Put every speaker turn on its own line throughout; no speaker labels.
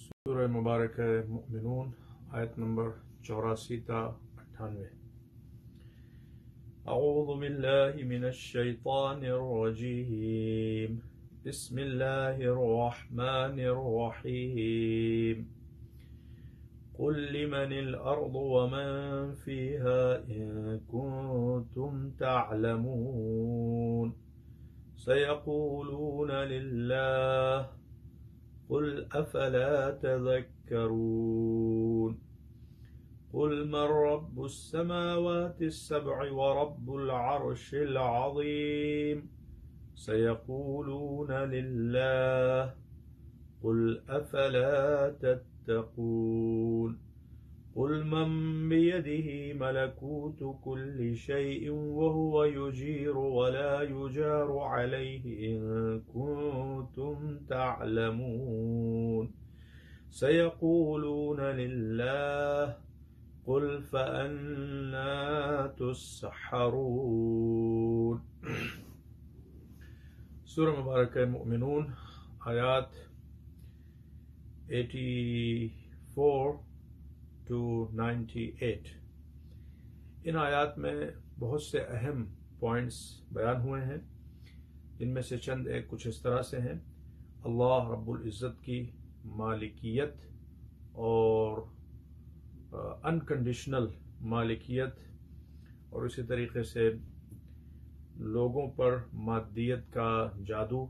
سورہ مبارک مؤمنون آیت نمبر 84 تا 98. اعوذ باللہ من الشیطان الرجیم بسم اللہ الرحمن الرحیم قل لمن الارض ومن فيها ان كنتم تعلمون سيقولون لله قل افلا تذكرون قل من رب السماوات السبع ورب العرش العظيم سيقولون لله قل افلا تتقون قل من بيده ملكوت كل شيء وهو يجير ولا يجار عليه إن كنتم تعلمون سيقولون لله قل فأنا تسحرون. سورہ مبارکہ مؤمنون آیات 84 to 98. ان آیات میں بہت سے اہم پوائنٹس بیان ہوئے ہیں، جن میں سے چند ایک کچھ اس طرح سے ہیں: اللہ رب العزت کی مالکیت اور انکنڈیشنل مالکیت، اور اسی طریقے سے لوگوں پر مادیت کا جادو،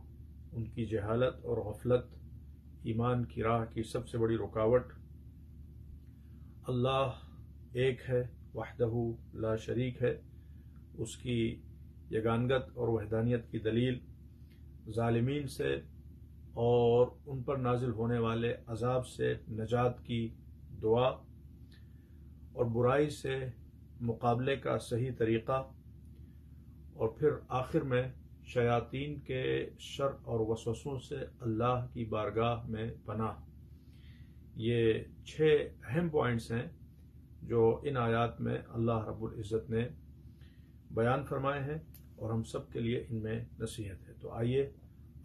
ان کی جہالت اور غفلت ایمان کی راہ کی سب سے بڑی رکاوٹ. اللہ ایک ہے، وحدہ لا شریک ہے، اس کی یگانگت اور وحدانیت کی دلیل، ظالمین سے اور ان پر نازل ہونے والے عذاب سے نجات کی دعا، اور برائی سے مقابلے کا صحیح طریقہ، اور پھر آخر میں شیاطین کے شر اور وسوسوں سے اللہ کی بارگاہ میں پناہ. یہ 6 اہم پوائنٹس ہیں جو ان آیات میں اللہ رب العزت نے بیان فرمائے ہیں، اور ہم سب کے لیے ان میں نصیحت ہے. تو آئیے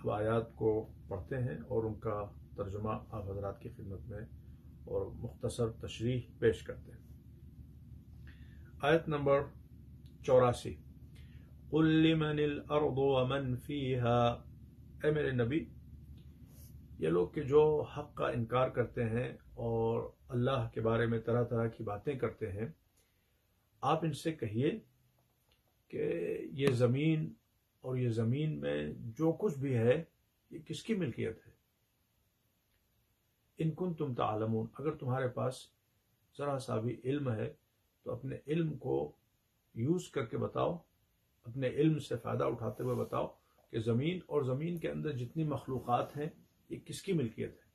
اب آیات کو پڑھتے ہیں اور ان کا ترجمہ آپ حضرات کی خدمت میں اور مختصر تشریح پیش کرتے ہیں. آیت نمبر 84. قل لمن الارض ومن فيها. اے میرے نبی، یہ لوگ کہ جو حق کا انکار کرتے ہیں اور اللہ کے بارے میں طرح طرح کی باتیں کرتے ہیں، آپ ان سے کہیے کہ یہ زمین اور یہ زمین میں جو کچھ بھی ہے یہ کس کی ملکیت ہے؟ ان کنتم تعلمون، اگر تمہارے پاس ذرا سا بھی علم ہے تو اپنے علم کو یوز کر کے بتاؤ، اپنے علم سے فائدہ اٹھاتے ہوئے بتاؤ کہ زمین اور زمین کے اندر جتنی مخلوقات ہیں یہ کس کی ملکیت ہے.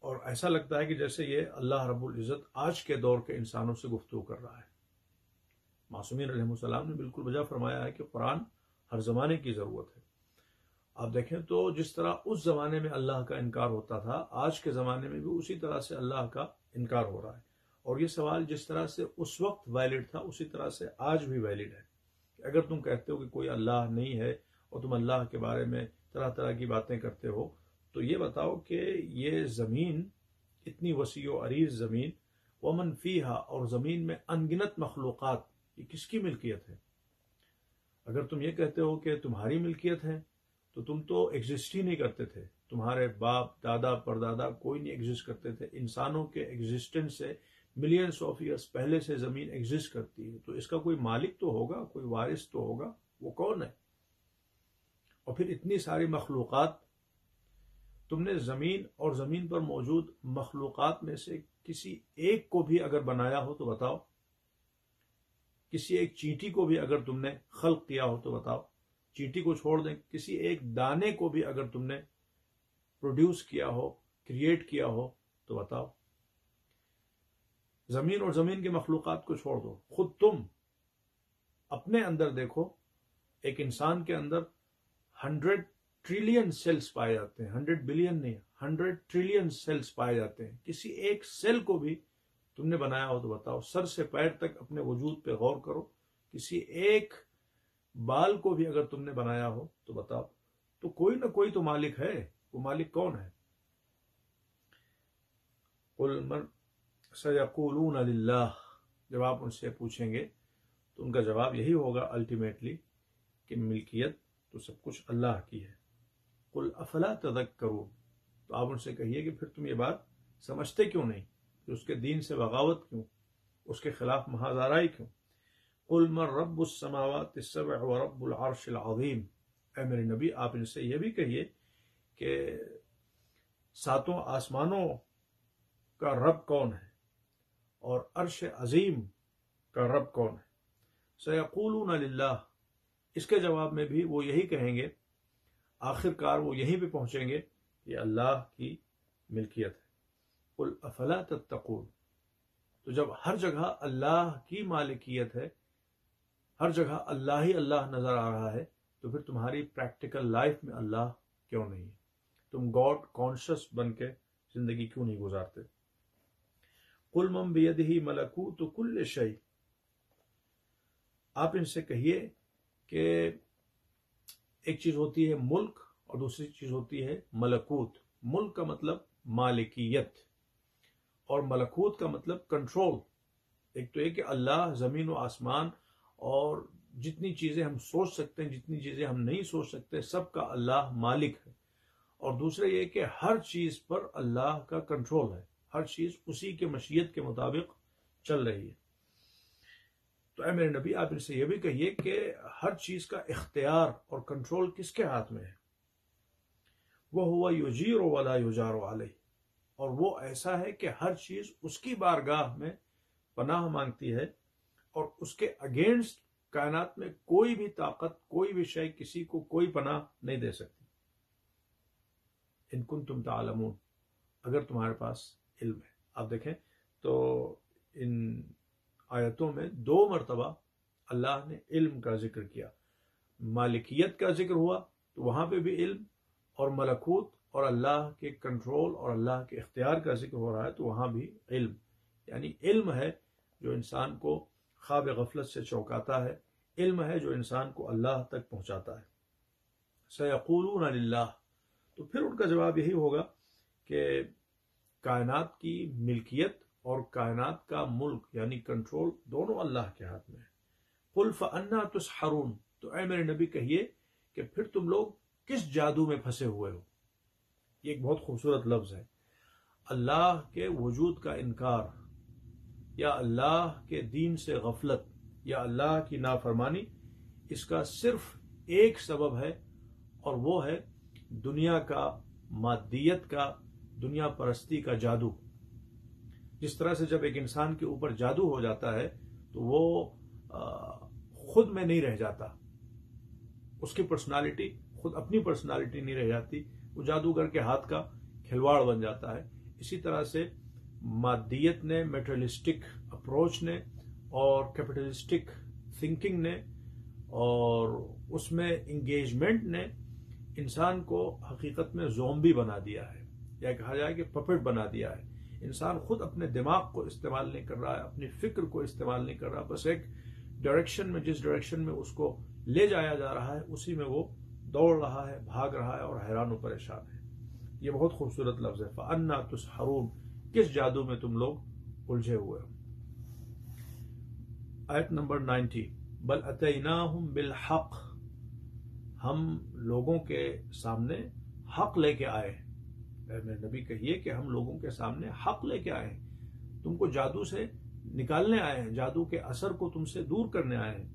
اور ایسا لگتا ہے کہ جیسے یہ اللہ رب العزت آج کے دور کے انسانوں سے گفتگو کر رہا ہے. معصومین علیہ السلام نے بالکل بجا فرمایا ہے کہ قرآن ہر زمانے کی ضرورت ہے. آپ دیکھیں تو جس طرح اس زمانے میں اللہ کا انکار ہوتا تھا، آج کے زمانے میں بھی اسی طرح سے اللہ کا انکار ہو رہا ہے. اور یہ سوال جس طرح سے اس وقت ویلڈ تھا اسی طرح سے آج بھی ویلڈ ہے. اگر تم کہتے ہو کہ کوئی اللہ نہیں ہے اور تم اللہ کے بارے میں طرح طرح کی باتیں کرتے ہو، تو یہ بتاؤ کہ یہ زمین، اتنی وسیع و عریض زمین، ومن فیہا، اور زمین میں انگنت مخلوقات، یہ کس کی ملکیت ہے؟ اگر تم یہ کہتے ہو کہ تمہاری ملکیت ہے تو تم تو ایگزسٹ ہی نہیں کرتے تھے، تمہارے باپ دادا پردادا کوئی نہیں ایگزسٹ کرتے تھے. انسانوں کے ایگزسٹنس سے ملینز آف ایئرس پہلے سے زمین ایگزسٹ کرتی ہے، تو اس کا کوئی مالک تو ہوگا، کوئی وارث تو ہوگا. وہ کون ہے؟ اور پھر اتنی ساری مخلوقات، تم نے زمین اور زمین پر موجود مخلوقات میں سے کسی ایک کو بھی اگر بنایا ہو تو بتاؤ، کسی ایک چینٹی کو بھی اگر تم نے خلق کیا ہو تو بتاؤ. چینٹی کو چھوڑ دیں، کسی ایک دانے کو بھی اگر تم نے پروڈیوس کیا ہو، کریٹ کیا ہو تو بتاؤ. زمین اور زمین کے مخلوقات کو چھوڑ دو، خود تم اپنے اندر دیکھو. ایک انسان کے اندر 100 ٹریلین سیلز پائے جاتے ہیں، 100 بلین نہیں، 100 ٹریلین سیلز پائے جاتے ہیں. کسی ایک سیل کو بھی تم نے بنایا ہو تو بتاؤ. سر سے پیر تک اپنے وجود پہ غور کرو، کسی ایک بال کو بھی اگر تم نے بنایا ہو تو بتاؤ. تو کوئی نہ کوئی تو مالک ہے. وہ مالک کون ہے؟ قل من سیقولون للہ، جب آپ ان سے پوچھیں گے تو ان کا جواب یہی ہوگا الٹیمیٹلی کہ ملکیت تو سب کچھ اللہ کی ہے۔ قل افلا تذکرون، تو آپ ان سے کہیے کہ پھر تم یہ بات سمجھتے کیوں نہیں، کہ اس کے دین سے بغاوت کیوں، اس کے خلاف محاذ آرائی کیوں؟ قل من رب السماوات السبع ورب العرش العظیم، اے میرے نبی آپ ان سے یہ بھی کہیے کہ ساتوں آسمانوں کا رب کون ہے اور عرش عظیم کا رب کون ہے؟ سیقولون للہ، اس کے جواب میں بھی وہ یہی کہیں گے، آخر کار وہ یہیں پہ پہنچیں گے کہ اللہ کی ملکیت ہے۔ قل افلا تتقون، تو جب ہر جگہ اللہ کی مالکیت ہے، ہر جگہ اللہ ہی اللہ نظر آ رہا ہے، تو پھر تمہاری پریکٹیکل لائف میں اللہ کیوں نہیں ہے؟ تم گاڈ کانشس بن کے زندگی کیوں نہیں گزارتے؟ قل من بیدہ ملکوت کل شیء، آپ ان سے کہیے کہ ایک چیز ہوتی ہے ملک اور دوسری چیز ہوتی ہے ملکوت۔ ملک کا مطلب مالکیت اور ملکوت کا مطلب کنٹرول۔ ایک تو یہ کہ اللہ زمین و آسمان اور جتنی چیزیں ہم سوچ سکتے ہیں، جتنی چیزیں ہم نہیں سوچ سکتے، سب کا اللہ مالک ہے، اور دوسرا یہ کہ ہر چیز پر اللہ کا کنٹرول ہے، ہر چیز اسی کے مشیت کے مطابق چل رہی ہے۔ تو اے میرے نبی آپ ان سے یہ بھی کہیے کہ ہر چیز کا اختیار اور کنٹرول کس کے ہاتھ میں ہے؟ وَهُوَ يُجِيرُ وَلَا يُجَارُ عَلَيْهِ، اور وہ ایسا ہے کہ ہر چیز اس کی بارگاہ میں پناہ مانگتی ہے، اور اس کے اگینسٹ کائنات میں کوئی بھی طاقت، کوئی بھی شے کسی کو کوئی پناہ نہیں دے سکتی۔ ان کنتم تعلمون، اگر تمہارے پاس علم ہے۔ آپ دیکھیں تو ان آیتوں میں 2 مرتبہ اللہ نے علم کا ذکر کیا، مالکیت کا ذکر ہوا تو وہاں پہ بھی علم، اور ملکوت اور اللہ کے کنٹرول اور اللہ کے اختیار کا ذکر ہو رہا ہے تو وہاں بھی علم، یعنی علم ہے جو انسان کو خواب غفلت سے چونکاتا ہے، علم ہے جو انسان کو اللہ تک پہنچاتا ہے۔ سیقولون للہ، تو پھر ان کا جواب یہی ہوگا کہ کائنات کی ملکیت اور کائنات کا ملک یعنی کنٹرول دونوں اللہ کے ہاتھ میں ہے۔ قل فأنا تسحرون، تو اے میرے نبی کہیے کہ پھر تم لوگ کس جادو میں پھنسے ہوئے ہو؟ یہ ایک بہت خوبصورت لفظ ہے۔ اللہ کے وجود کا انکار یا اللہ کے دین سے غفلت یا اللہ کی نافرمانی، اس کا صرف ایک سبب ہے، اور وہ ہے دنیا کا، مادیت کا، دنیا پرستی کا جادو۔ جس طرح سے جب ایک انسان کے اوپر جادو ہو جاتا ہے تو وہ خود میں نہیں رہ جاتا، اس کی پرسنالٹی خود اپنی پرسنالٹی نہیں رہ جاتی، وہ جادوگر کے ہاتھ کا کھلواڑ بن جاتا ہے۔ اسی طرح سے مادیت نے، میٹریلسٹک اپروچ نے اور کیپٹلسٹک تھنکنگ نے اور اس میں انگیجمنٹ نے انسان کو حقیقت میں زومبی بنا دیا ہے، یا کہا جائے کہ پپٹ بنا دیا ہے۔ انسان خود اپنے دماغ کو استعمال نہیں کر رہا ہے، اپنی فکر کو استعمال نہیں کر رہا، بس ایک ڈائریکشن میں، جس ڈائریکشن میں اس کو لے جایا جا رہا ہے اسی میں وہ دوڑ رہا ہے، بھاگ رہا ہے اور حیران و پریشان ہے۔ یہ بہت خوبصورت لفظ ہے، فَأَنَّا تُسْحَرُونَ، کس جادو میں تم لوگ الجھے ہوئے ہو۔ آیت نمبر 90، بل اتیناہم بالحق، ہم لوگوں کے سامنے حق لے کے آئے ہیں۔ میرے نبی کہیے کہ ہم لوگوں کے سامنے حق لے کے آئے ہیں، تم کو جادو سے نکالنے آئے ہیں، جادو کے اثر کو تم سے دور کرنے آئے ہیں۔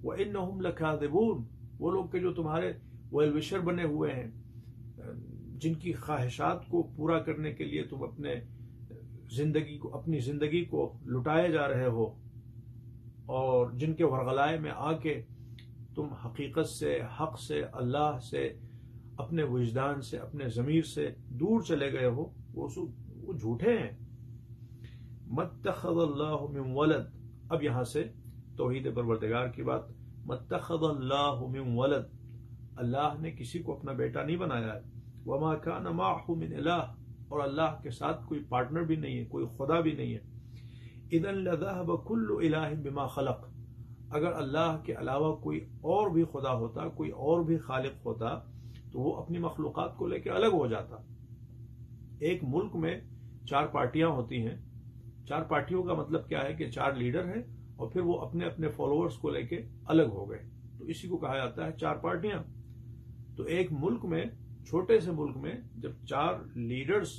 وَإِنَّهُمْ لَكَاذِبُونَ، وہ لوگ کہ جو تمہارے ویل وشر بنے ہوئے ہیں، جن کی خواہشات کو پورا کرنے کے لیے تم اپنی زندگی کو لٹائے جا رہے ہو، اور جن کے ورغلائے میں آ کے تم حقیقت سے، حق سے، اللہ سے، اپنے وجدان سے، اپنے ضمیر سے دور چلے گئے ہو، وہ جھوٹے ہیں۔ متخذ اللہ من ولد، اب یہاں سے توحید پروردگار کی بات، متخذ اللہ من ولد، اللہ نے کسی کو اپنا بیٹا نہیں بنایا ہے، وما کان معہ من الہ، اور اللہ کے ساتھ کوئی پارٹنر بھی نہیں ہے، کوئی خدا بھی نہیں ہے۔ اذن لذهب كل الہ بما خلق، اگر اللہ کے علاوہ کوئی اور بھی خدا ہوتا، کوئی اور بھی خالق ہوتا، تو وہ اپنی مخلوقات کو لے کے الگ ہو جاتا۔ ایک ملک میں 4 پارٹیاں ہوتی ہیں، 4 پارٹیوں کا مطلب کیا ہے کہ 4 لیڈر ہیں اور پھر وہ اپنے اپنے فالوورز کو لے کے الگ ہو گئے، تو اسی کو کہا جاتا ہے 4 پارٹیاں۔ تو ایک ملک میں، چھوٹے سے ملک میں، جب 4 لیڈرز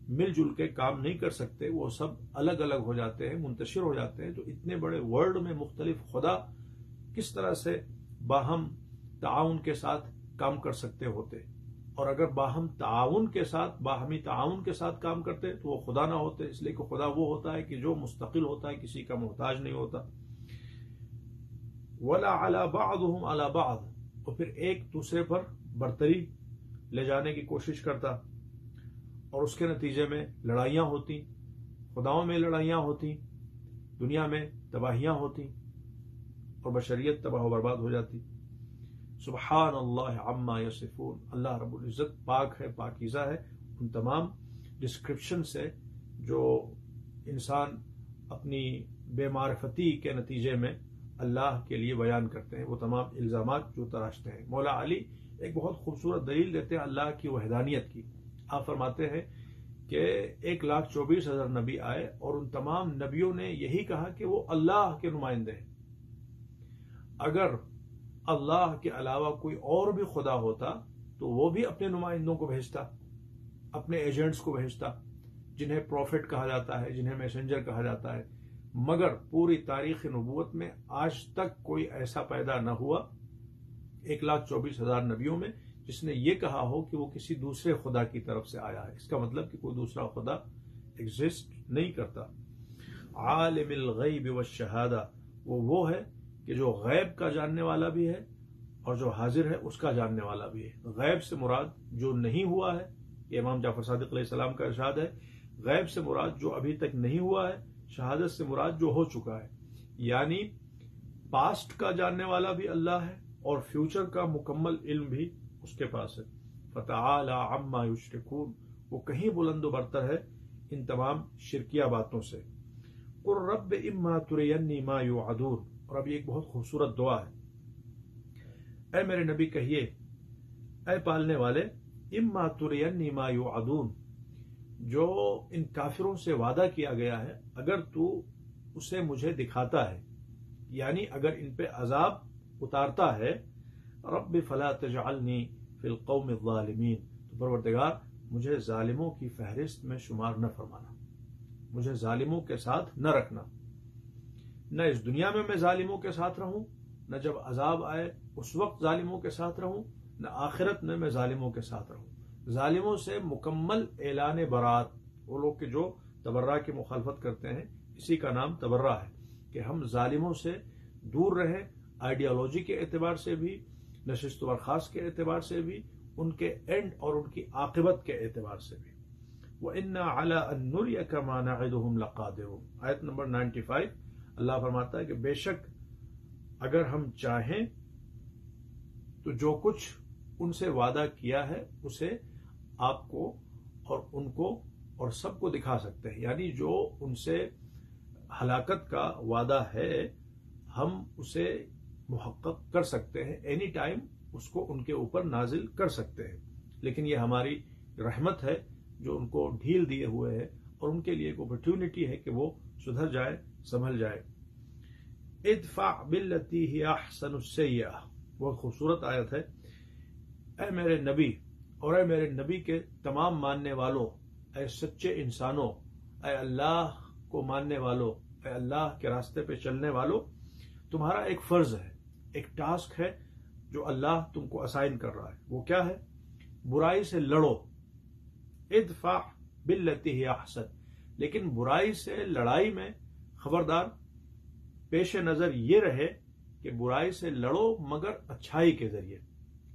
مل جل کے کام نہیں کر سکتے، وہ سب الگ الگ ہو جاتے ہیں، منتشر ہو جاتے ہیں، تو اتنے بڑے ورلڈ میں مختلف خدا کس طرح سے باہم تعاون کے ساتھ کام کر سکتے ہوتے؟ اور اگر باہمی تعاون کے ساتھ کام کرتے تو وہ خدا نہ ہوتے، اس لیے کہ خدا وہ ہوتا ہے کہ جو مستقل ہوتا ہے، کسی کا محتاج نہیں ہوتا۔ وَلَا عَلَى بَعْضُهُمْ عَلَى بَعْضٍ، اور پھر ایک دوسرے پر برتری لے جانے کی کوشش کرتا، اور اس کے نتیجے میں لڑائیاں ہوتی، خداؤں میں لڑائیاں ہوتی، دنیا میں تباہیاں ہوتی، اور بشریت تباہ و برباد ہو جاتی۔ سبحان اللہ عما یصفون، اللہ رب العزت پاک ہے، پاکیزہ ہے ان تمام ڈسکرپشن سے جو انسان اپنی بے معرفتی کے نتیجے میں اللہ کے لیے بیان کرتے ہیں، وہ تمام الزامات جو تراشتے ہیں۔ مولا علی ایک بہت خوبصورت دلیل دیتے ہیں اللہ کی وحدانیت کی۔ آپ فرماتے ہیں کہ 1,24,000 نبی آئے اور ان تمام نبیوں نے یہی کہا کہ وہ اللہ کے نمائندے ہیں۔ اگر اللہ کے علاوہ کوئی اور بھی خدا ہوتا تو وہ بھی اپنے نمائندوں کو بھیجتا، اپنے ایجنٹس کو بھیجتا، جنہیں پروفٹ کہا جاتا ہے، جنہیں میسنجر کہا جاتا ہے، مگر پوری تاریخ نبوت میں آج تک کوئی ایسا پیدا نہ ہوا 1,24,000 نبیوں میں جس نے یہ کہا ہو کہ وہ کسی دوسرے خدا کی طرف سے آیا ہے۔ اس کا مطلب کہ کوئی دوسرا خدا ایگزسٹ نہیں کرتا۔ عالم الغیب والشہادہ، وہ ہے کہ جو غیب کا جاننے والا بھی ہے اور جو حاضر ہے اس کا جاننے والا بھی ہے۔ غیب سے مراد جو نہیں ہوا ہے، یہ امام جعفر صادق علیہ السلام کا ارشاد ہے، غیب سے مراد جو ابھی تک نہیں ہوا ہے، شہادت سے مراد جو ہو چکا ہے، یعنی پاسٹ کا جاننے والا بھی اللہ ہے اور فیوچر کا مکمل علم بھی اس کے پاس ہے۔ فتعالی عما یشرکون، وہ کہیں بلند و برتر ہے ان تمام شرکیہ باتوں سے۔ قل رب اما ترینی ما یوعدون، اور اب یہ ایک بہت خوبصورت دعا ہے۔ اے میرے نبی کہیے، اے پالنے والے، اما ترینی ما یوعدون، جو ان کافروں سے وعدہ کیا گیا ہے اگر تو اسے مجھے دکھاتا ہے، یعنی اگر ان پہ عذاب اتارتا ہے، رب فلا تجعلنی فی القوم الظالمین، تو پروردگار مجھے ظالموں کی فہرست میں شمار نہ فرمانا، مجھے ظالموں کے ساتھ نہ رکھنا، نہ اس دنیا میں میں ظالموں کے ساتھ رہوں، نہ جب عذاب آئے اس وقت ظالموں کے ساتھ رہوں، نہ آخرت میں ظالموں کے ساتھ رہوں۔ ظالموں سے مکمل اعلان برات، وہ لوگ کہ جو تبرہ کی مخالفت کرتے ہیں، اسی کا نام تبرہ ہے کہ ہم ظالموں سے دور رہیں، آئیڈیالوجی کے اعتبار سے بھی، نشست و برخاست کے اعتبار سے بھی، ان کے اینڈ اور ان کی عاقبت کے اعتبار سے بھی۔ وَإِنَّا عَلَىٰ أَن نُّرِيَكَ مَا نَعِدُهُمْ لَقَادِرُونَ، آیت نمبر 95۔ اللہ فرماتا ہے کہ بے شک اگر ہم چاہیں تو جو کچھ ان سے وعدہ کیا ہے اسے آپ کو اور ان کو اور سب کو دکھا سکتے ہیں، یعنی جو ان سے ہلاکت کا وعدہ ہے ہم اسے محقق کر سکتے ہیں، اینی ٹائم اس کو ان کے اوپر نازل کر سکتے ہیں، لیکن یہ ہماری رحمت ہے جو ان کو ڈھیل دیے ہوئے ہے اور ان کے لیے ایک اپرچونٹی ہے کہ وہ سدھر جائے، سنبھل جائے۔ ادفع باللتی ہی احسن السیئہ، بہت خوبصورت آیت ہے۔ اے میرے نبی اور اے میرے نبی کے تمام ماننے والوں، اے سچے انسانوں، اے اللہ کو ماننے والوں، اے اللہ کے راستے پہ چلنے والوں، تمہارا ایک فرض ہے، ایک ٹاسک ہے جو اللہ تم کو اسائن کر رہا ہے۔ وہ کیا ہے؟ برائی سے لڑو، ادفع باللتی ہی احسن، لیکن برائی سے لڑائی میں خبردار پیش نظر یہ رہے کہ برائی سے لڑو مگر اچھائی کے ذریعے،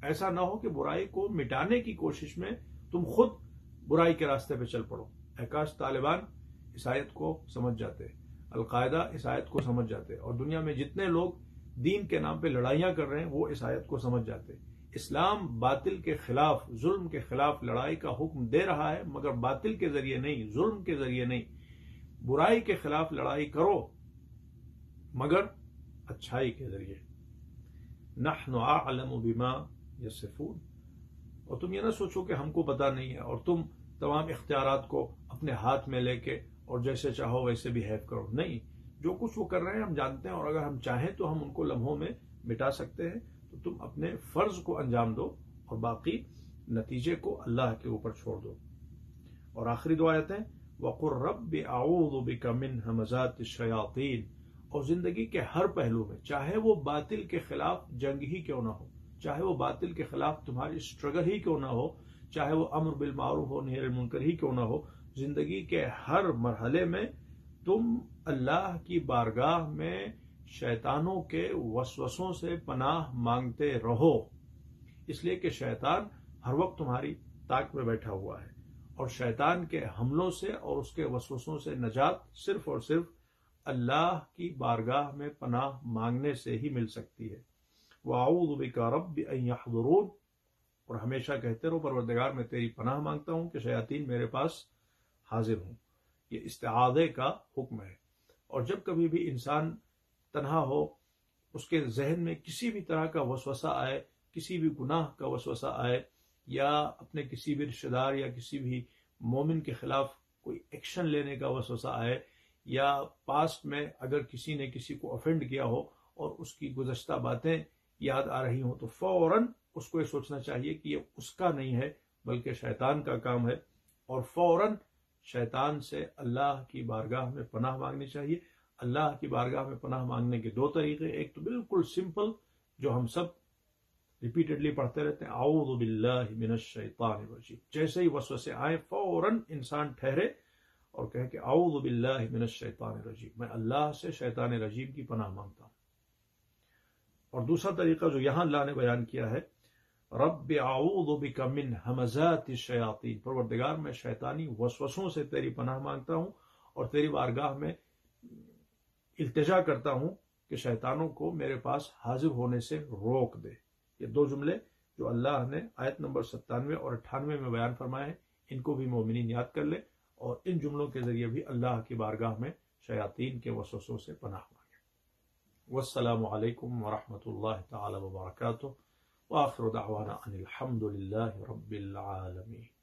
ایسا نہ ہو کہ برائی کو مٹانے کی کوشش میں تم خود برائی کے راستے پہ چل پڑو۔ کاش طالبان اس آیت کو سمجھ جاتے، القاعدہ اس آیت کو سمجھ جاتے، اور دنیا میں جتنے لوگ دین کے نام پہ لڑائیاں کر رہے ہیں وہ اس آیت کو سمجھ جاتے۔ اسلام باطل کے خلاف، ظلم کے خلاف لڑائی کا حکم دے رہا ہے، مگر باطل کے ذریعے نہیں، ظلم کے ذریعے نہیں۔ برائی کے خلاف لڑائی کرو مگر اچھائی کے ذریعے۔ نحن اعلم بما یصفون، اور تم یہ نہ سوچو کہ ہم کو پتہ نہیں ہے اور تم تمام اختیارات کو اپنے ہاتھ میں لے کے اور جیسے چاہو ویسے بہیو کرو. نہیں، جو کچھ وہ کر رہے ہیں ہم جانتے ہیں، اور اگر ہم چاہیں تو ہم ان کو لمحوں میں مٹا سکتے ہیں. تو تم اپنے فرض کو انجام دو اور باقی نتیجے کو اللہ کے اوپر چھوڑ دو. اور آخری دو آیتیں، وَقُلْ رَبِّ أَعُوذُ بِكَ مِنْ هَمَزَاتِ الشَّيَاطِينِ. اور زندگی کے ہر پہلو میں، چاہے وہ باطل کے خلاف جنگ ہی کیوں نہ ہو، چاہے وہ باطل کے خلاف تمہاری اسٹرگل ہی کیوں نہ ہو، چاہے وہ امر بالمعروف ہو نہی عن المنکر ہی کیوں نہ ہو، زندگی کے ہر مرحلے میں تم اللہ کی بارگاہ میں شیطانوں کے وسوسوں سے پناہ مانگتے رہو. اس لیے کہ شیطان ہر وقت تمہاری طاق میں بیٹھا ہوا ہے، اور شیطان کے حملوں سے اور اس کے وسوسوں سے نجات صرف اور صرف اللہ کی بارگاہ میں پناہ مانگنے سے ہی مل سکتی ہے. وَأَعُوذُ بِكَ رَبِّ أَن يَحْضُرُونِ. اور ہمیشہ کہتے رہو پروردگار میں تیری پناہ مانگتا ہوں کہ شیاطین میرے پاس حاضر ہوں. یہ استعاذے کا حکم ہے. اور جب کبھی بھی انسان تنہا ہو، اس کے ذہن میں کسی بھی طرح کا وسوسہ آئے، کسی بھی گناہ کا وسوسہ آئے، یا اپنے کسی بھی رشتہ دار یا کسی بھی مومن کے خلاف کوئی ایکشن لینے کا وسوسہ آئے، یا پاسٹ میں اگر کسی نے کسی کو افینڈ کیا ہو اور اس کی گزشتہ باتیں یاد آ رہی ہوں، تو فوراً اس کو یہ سوچنا چاہیے کہ یہ اس کا نہیں ہے بلکہ شیطان کا کام ہے، اور فوراً شیطان سے اللہ کی بارگاہ میں پناہ مانگنی چاہیے. اللہ کی بارگاہ میں پناہ مانگنے کے دو طریقے، ایک تو بالکل سمپل جو ہم سب ریپیٹڈلی پڑھتے رہتے ہیں، اعوذ باللہ من الشیطان الرجیم. جیسے ہی وسوسے آئے فوراً انسان ٹھہرے اور کہے کہ اعوذ باللہ من الشیطان الرجیم، میں اللہ سے شیطان رجیم کی پناہ مانگتا ہوں. اور دوسرا طریقہ جو یہاں اللہ نے بیان کیا ہے، رب اعوذ بک من ہمزات الشیاطین، پروردگار میں شیطانی وسوسوں سے تیری پناہ مانگتا ہوں اور تیری بارگاہ میں التجا کرتا ہوں کہ شیطانوں کو میرے پاس حاضر ہونے سے روک دے. یہ دو جملے جو اللہ نے آیت نمبر 97 اور 98 میں بیان فرمائے ہیں، ان کو بھی مومنین یاد کر لے اور ان جملوں کے ذریعے بھی اللہ کی بارگاہ میں شیاطین کے وسوسوں سے پناہ مانگے. والسلام علیکم ورحمۃ اللہ تعالی وبرکاتہ، وآخر دعوانا ان الحمد للہ رب العالمین.